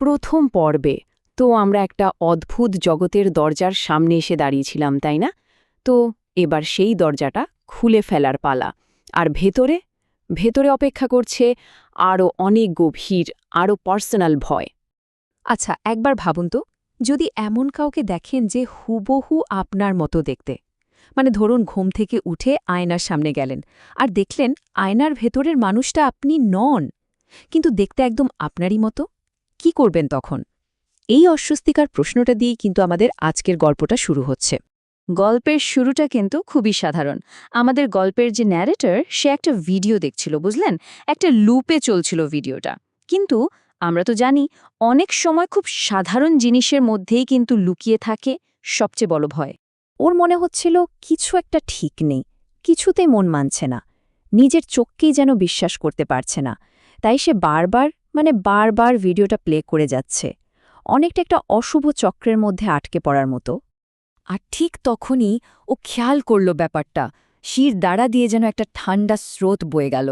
প্রথম পর্বে তো আমরা একটা অদ্ভুত জগতের দরজার সামনে এসে দাঁড়িয়েছিলাম, তাই না? তো এবার সেই দরজাটা খুলে ফেলার পালা। আর ভেতরে ভেতরে অপেক্ষা করছে আরও অনেক গভীর, আরও পার্সোনাল ভয়। আচ্ছা, একবার ভাবুন তো, যদি এমন কাউকে দেখেন যে হুবহু আপনার মতো দেখতে, মানে ধরুন ঘুম থেকে উঠে আয়নার সামনে গেলেন আর দেখলেন আয়নার ভেতরের মানুষটা আপনি নন, কিন্তু দেখতে একদম আপনারই মতো, কি করবেন তখন? এই অস্বস্তিকর প্রশ্নটা দিয়েই কিন্তু আমাদের আজকের গল্পটা শুরু হচ্ছে। গল্পের শুরুটা কিন্তু খুবই সাধারণ। আমাদের গল্পের যে ন্যারেটর, সে একটা ভিডিও দেখছিল, বুঝলেন? একটা লুপে চলছিল ভিডিওটা। কিন্তু আমরা তো জানি, অনেক সময় খুব সাধারণ জিনিসের মধ্যেই কিন্তু লুকিয়ে থাকে সবচেয়ে বড় ভয়। ওর মনে হচ্ছিল কিছু একটা ঠিক নেই, কিছুতেই মন মানছে না, নিজের চোখকেই যেন বিশ্বাস করতে পারছে না। তাই সে বারবার ভিডিওটা প্লে করে যাচ্ছে, অনেকটা একটা অশুভ চক্রের মধ্যে আটকে পড়ার মতো। আর ঠিক তখনই ও খেয়াল করল ব্যাপারটা, শির দাঁড়া দিয়ে যেন একটা ঠান্ডা স্রোত বয়ে গেল।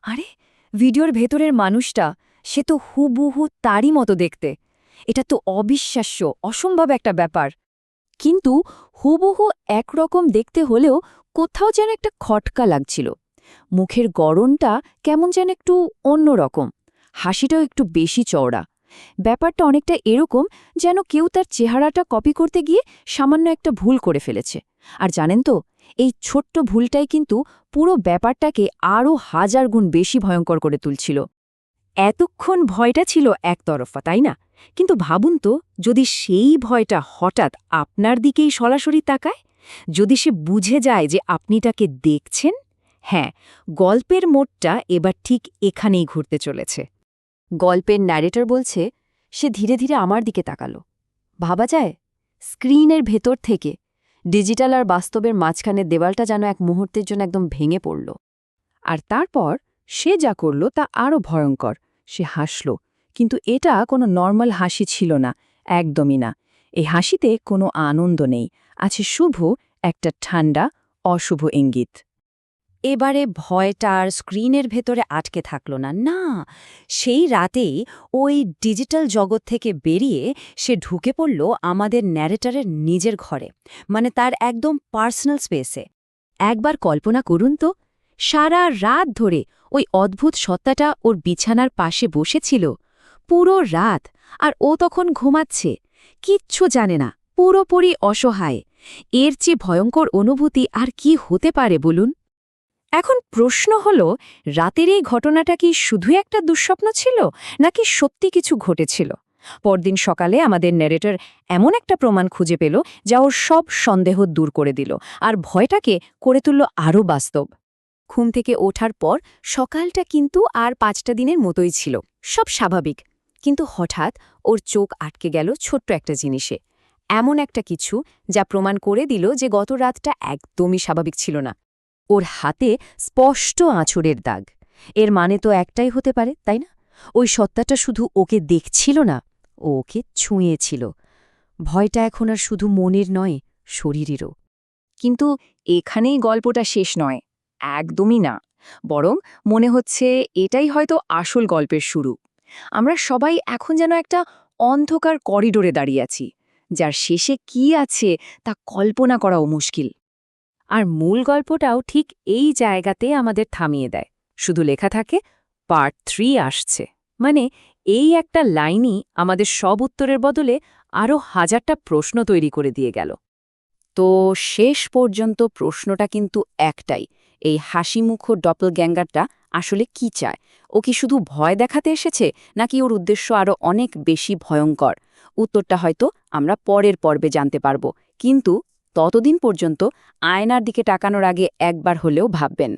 আরে, ভিডিওর ভেতরের মানুষটা, সে তো হুবহু তারই মতো দেখতে। এটা তো অবিশ্বাস্য, অসম্ভব একটা ব্যাপার। কিন্তু হুবহু একরকম দেখতে হলেও কোথাও যেন একটা খটকা লাগছিল। মুখের গড়নটা কেমন যেন একটু অন্যরকম, হাসিটাও একটু বেশি চওড়া। ব্যাপারটা অনেকটা এরকম যেন কেউ তার চেহারাটা কপি করতে গিয়ে সামান্য একটা ভুল করে ফেলেছে। আর জানেন তো, এই ছোট্ট ভুলটাই কিন্তু পুরো ব্যাপারটাকে আরও 1000 গুণ বেশি ভয়ঙ্কর করে তুলছিল। এতক্ষণ ভয়টা ছিল একতরফা, তাই না? কিন্তু ভাবুন তো, যদি সেই ভয়টা হঠাৎ আপনার দিকেই সরাসরি তাকায়, যদি সে বুঝে যায় যে আপনি তাকে দেখছেন। হ্যাঁ, গল্পের মোড়টা এবার ঠিক এখানেই ঘুরতে চলেছে। গল্পের ন্যারেটর বলছে, সে ধীরে ধীরে আমার দিকে তাকালো। ভাবা যায়, স্ক্রিনের ভেতর থেকে ডিজিটাল আর বাস্তবের মাঝখানের দেওয়ালটা যেন এক মুহূর্তের জন্য একদম ভেঙে পড়ল। আর তারপর সে যা করল তা আরও ভয়ঙ্কর। সে হাসল, কিন্তু এটা কোনো নর্মাল হাসি ছিল না, একদমই না। এই হাসিতে কোনো আনন্দ নেই, আছে শুভ একটা ঠান্ডা, অশুভ ইঙ্গিত। এবারে ভয়টা আর স্ক্রিনের ভেতরে আটকে থাকল না, না, সেই রাতেই ওই ডিজিটাল জগৎ থেকে বেরিয়ে সে ঢুকে পড়ল আমাদের ন্যারেটরের নিজের ঘরে, মানে তার একদম পার্সোনাল স্পেসে। একবার কল্পনা করুন তো, সারা রাত ধরে ওই অদ্ভুত সত্তাটা ওর বিছানার পাশে বসেছিল, পুরো রাত, আর ও তখন ঘুমাচ্ছে, কিচ্ছু জানে না, পুরোপুরি অসহায়। এর চেয়ে ভয়ঙ্কর অনুভূতি আর কি হতে পারে বলুন? এখন প্রশ্ন হল, রাতের এই ঘটনাটা কি শুধু একটা দুঃস্বপ্ন ছিল, নাকি সত্যি কিছু ঘটেছিল? পরদিন সকালে আমাদের ন্যারেটর এমন একটা প্রমাণ খুঁজে পেল যা ওর সব সন্দেহ দূর করে দিল, আর ভয়টাকে করে তুলল আরও বাস্তব। ঘুম থেকে ওঠার পর সকালটা কিন্তু আর 5টা দিনের মতোই ছিল, সব স্বাভাবিক। কিন্তু হঠাৎ ওর চোখ আটকে গেল ছোট্ট একটা জিনিসে, এমন একটা কিছু যা প্রমাণ করে দিল যে গত রাতটা একদমই স্বাভাবিক ছিল না। ওর হাতে স্পষ্ট আঁচড়ের দাগ। এর মানে তো একটাই হতে পারে, তাই না? ওই সত্তাটা শুধু ওকে দেখছিল না, ও ওকে ছুঁয়েছিল। ভয়টা এখন আর শুধু মনের নয়, শরীরেরও। কিন্তু এখানেই গল্পটা শেষ নয়, একদমই না। বরং মনে হচ্ছে এটাই হয়তো আসল গল্পের শুরু। আমরা সবাই এখন যেন একটা অন্ধকার করিডোরে দাঁড়িয়ে আছি, যার শেষে কি আছে তা কল্পনা করাও মুশকিল। আর মূল গল্পটাও ঠিক এই জায়গাতে আমাদের থামিয়ে দেয়। শুধু লেখা থাকে, পার্ট 3 আসছে। মানে এই একটা লাইনই আমাদের সব উত্তরের বদলে আরও 1000টা প্রশ্ন তৈরি করে দিয়ে গেল। তো শেষ পর্যন্ত প্রশ্নটা কিন্তু একটাই, এই হাসিমুখ ডপলগ্যাঙ্গারটা আসলে কি চায়? ও কি শুধু ভয় দেখাতে এসেছে, নাকি ওর উদ্দেশ্য আরও অনেক বেশি ভয়ঙ্কর? উত্তরটা হয়তো আমরা পরের পর্বে জানতে পারব। কিন্তু ততদিন পর্যন্ত আয়নার দিকে তাকানোর আগে একবার হলেও ভাববেন।